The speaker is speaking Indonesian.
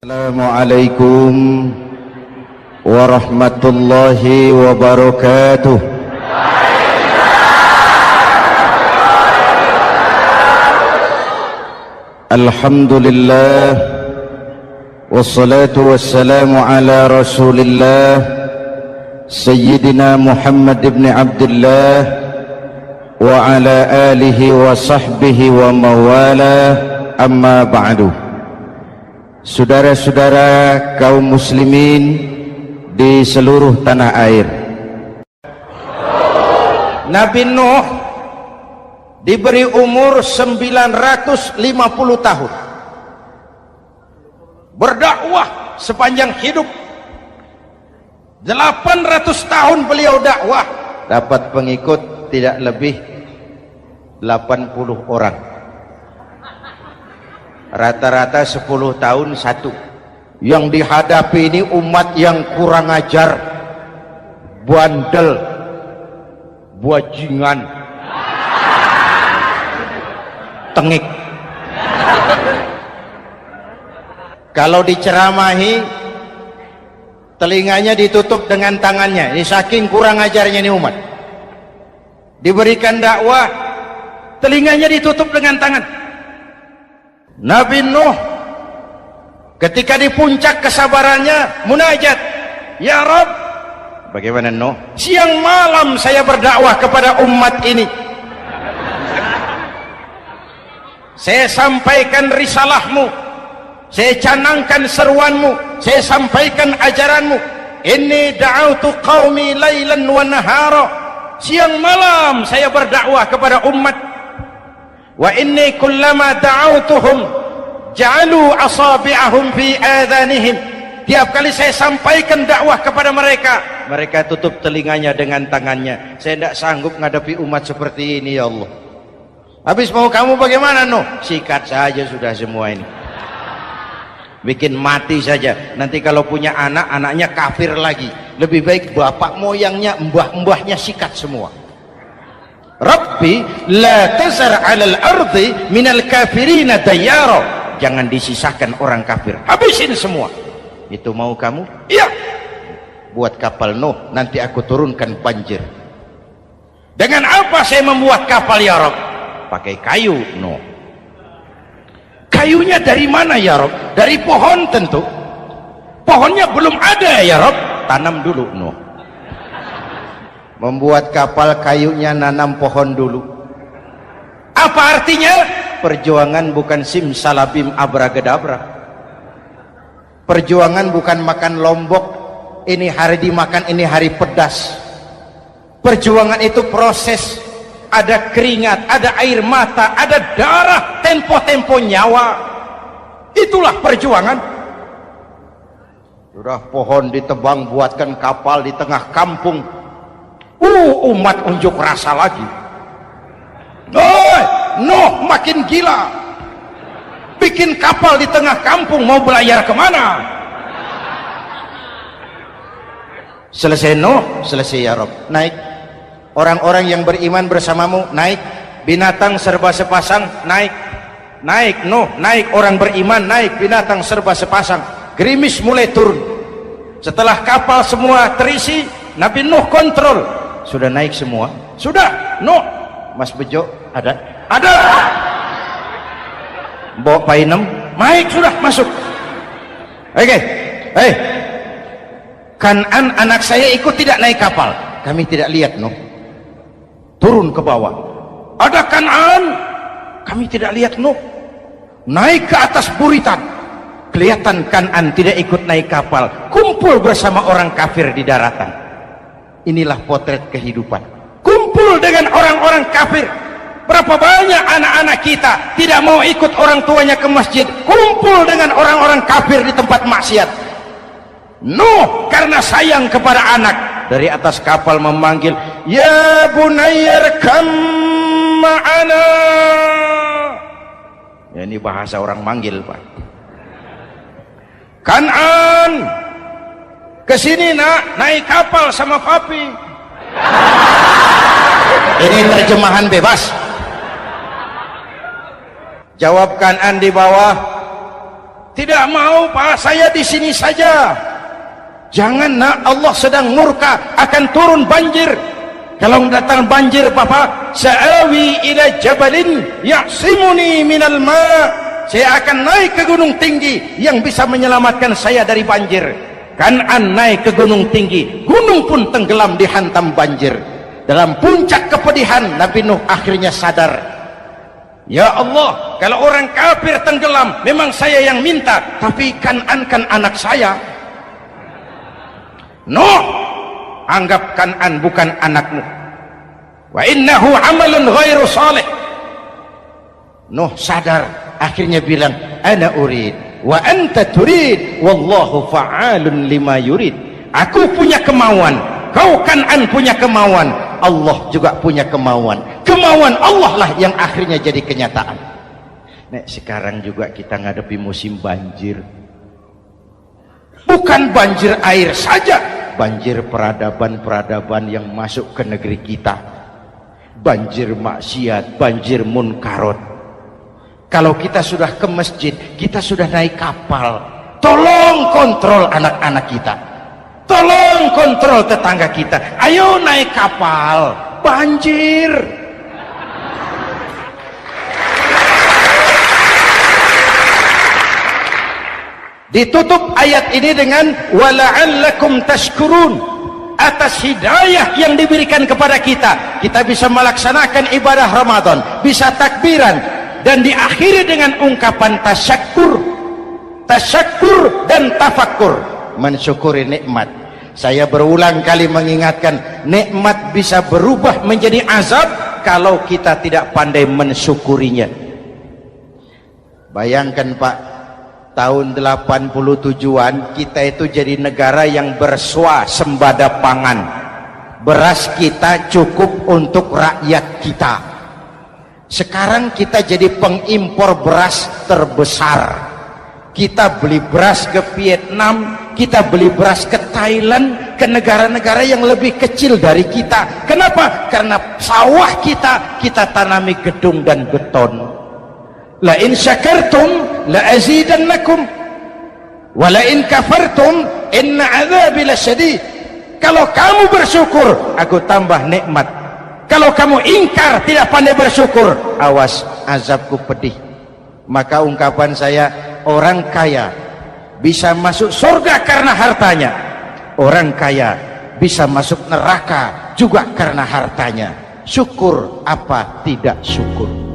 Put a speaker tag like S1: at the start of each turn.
S1: Assalamualaikum warahmatullahi wabarakatuh. Alhamdulillah wassalatu wassalamu ala Rasulillah Sayyidina Muhammad ibn Abdullah wa ala alihi wa sahbihi wa mawala, amma ba'du. Saudara-saudara kaum muslimin di seluruh tanah air, Nabi Nuh diberi umur 950 tahun, berdakwah sepanjang hidup. 800 tahun beliau dakwah, dapat pengikut tidak lebih 80 orang, rata-rata 10 tahun satu. Yang dihadapi ini umat yang kurang ajar, bandel, bajingan, tengik. Kalau diceramahi, telinganya ditutup dengan tangannya. Ini saking kurang ajarnya ini umat. Diberikan dakwah, telinganya ditutup dengan tangan. Nabi Nuh ketika di puncak kesabarannya munajat, ya Rabb, bagaimana Nuh? Siang malam saya berdakwah kepada umat ini, saya sampaikan risalahmu, saya canangkan seruanmu, saya sampaikan ajaranmu. Inni da'autu qaumi lailan wa nahara, siang malam saya berdakwah kepada umat. Wa inni kullama da'autuhum ja'alu asabi'ahum fi adhanihim, tiap kali saya sampaikan dakwah kepada mereka, mereka tutup telinganya dengan tangannya. Saya tidak sanggup menghadapi umat seperti ini, ya Allah. Habis mau kamu bagaimana Nuh? Sikat saja sudah semua ini, bikin mati saja. Nanti kalau punya anak, anaknya kafir lagi. Lebih baik bapak moyangnya, mbah-mbahnya sikat semua. Rabbi la tazar 'alal ardi minal kafirina dayyara, jangan disisakan orang kafir, habisin semua. Itu mau kamu? Iya. Buat kapal Nuh, nanti aku turunkan banjir. Dengan apa saya membuat kapal ya Rabb? Pakai kayu Nuh. Kayunya dari mana ya Rabb? Dari pohon tentu. Pohonnya belum ada ya Rabb, tanam dulu Nuh. Membuat kapal kayunya nanam pohon dulu. Apa artinya? Perjuangan bukan simsalabim abragedabra. Perjuangan bukan makan lombok, ini hari dimakan, ini hari pedas. Perjuangan itu proses, ada keringat, ada air mata, ada darah, tempo-tempo nyawa. Itulah perjuangan. Sudah pohon ditebang, buatkan kapal di tengah kampung. Umat unjuk rasa lagi. Nuh makin gila, bikin kapal di tengah kampung, mau belayar kemana? Selesai Nuh, selesai ya Rabb, naik. Orang-orang yang beriman bersamamu naik, binatang serba sepasang naik. Naik Nuh, naik orang beriman, naik binatang serba sepasang. Gerimis mulai turun. Setelah kapal semua terisi, Nabi Nuh kontrol. Sudah naik semua? Sudah. Nuh, Mas Bejo ada? Ada. Bawa Painem, naik sudah, masuk. Oke. Hei, Kan'an anak saya ikut tidak naik kapal? Kami tidak lihat Nuh. Turun ke bawah. Ada Kan'an? Kami tidak lihat Nuh. Naik ke atas buritan. Kelihatan Kan'an tidak ikut naik kapal, kumpul bersama orang kafir di daratan. Inilah potret kehidupan. Kumpul dengan orang-orang kafir. Berapa banyak anak-anak kita tidak mau ikut orang tuanya ke masjid, kumpul dengan orang-orang kafir di tempat maksiat. Nuh karena sayang kepada anak, dari atas kapal memanggil, ya bunayya irkam ma'ana. Ya, ini bahasa orang manggil Pak. Kan'an, kesini nak, naik kapal sama papi. Ini terjemahan bebas. Jawab Kan'an di bawah, Tidak mau Pak, saya di sini saja. Jangan nak, Allah sedang murka, akan turun banjir. Kalau datang banjir Bapak, sa'awi ila jabalin ya'simuni minal ma'. Saya akan naik ke gunung tinggi yang bisa menyelamatkan saya dari banjir. Kan'an naik ke gunung tinggi, gunung pun tenggelam dihantam banjir. Dalam puncak kepedihan, Nabi Nuh akhirnya sadar, ya Allah, kalau orang kafir tenggelam memang saya yang minta, tapi Kan'an kan anak saya. Nuh, anggap Kan'an bukan anakmu. Wa innahu amalun ghairu salih. Nuh sadar, akhirnya bilang, ana urid wa anta turid wallahu fa'alun lima yurid. Aku punya kemauan, kau Kan'an punya kemauan, Allah juga punya kemauan. Kemauan Allah lah yang akhirnya jadi kenyataan. Nek sekarang juga kita ngadepi musim banjir. Bukan banjir air saja, banjir peradaban-peradaban yang masuk ke negeri kita. Banjir maksiat, banjir munkarot. Kalau kita sudah ke masjid, kita sudah naik kapal, tolong kontrol anak-anak kita, tolong kontrol tetangga kita. Ayo naik kapal, banjir. Ditutup ayat ini dengan wala'allakum tashkurun. Atas hidayah yang diberikan kepada kita, kita bisa melaksanakan ibadah Ramadan, bisa takbiran, dan diakhiri dengan ungkapan tasyakkur. Tasyakkur dan tafakkur, mensyukuri nikmat. Saya berulang kali mengingatkan, nikmat bisa berubah menjadi azab kalau kita tidak pandai mensyukurinya. Bayangkan Pak, tahun 87-an kita itu jadi negara yang berswasembada pangan. Beras kita cukup untuk rakyat kita. Sekarang kita jadi pengimpor beras terbesar. Kita beli beras ke Vietnam, kita beli beras ke Thailand, ke negara-negara yang lebih kecil dari kita. Kenapa? Karena sawah kita tanami gedung dan beton. La in syakartum la azidannakum wa la in kafartum inna adzabi lasyadid. Kalau kamu bersyukur, aku tambah nikmat. Kalau kamu ingkar, tidak pandai bersyukur, awas, azabku pedih. Maka ungkapan saya, orang kaya bisa masuk surga karena hartanya, orang kaya bisa masuk neraka juga karena hartanya. Syukur apa tidak syukur?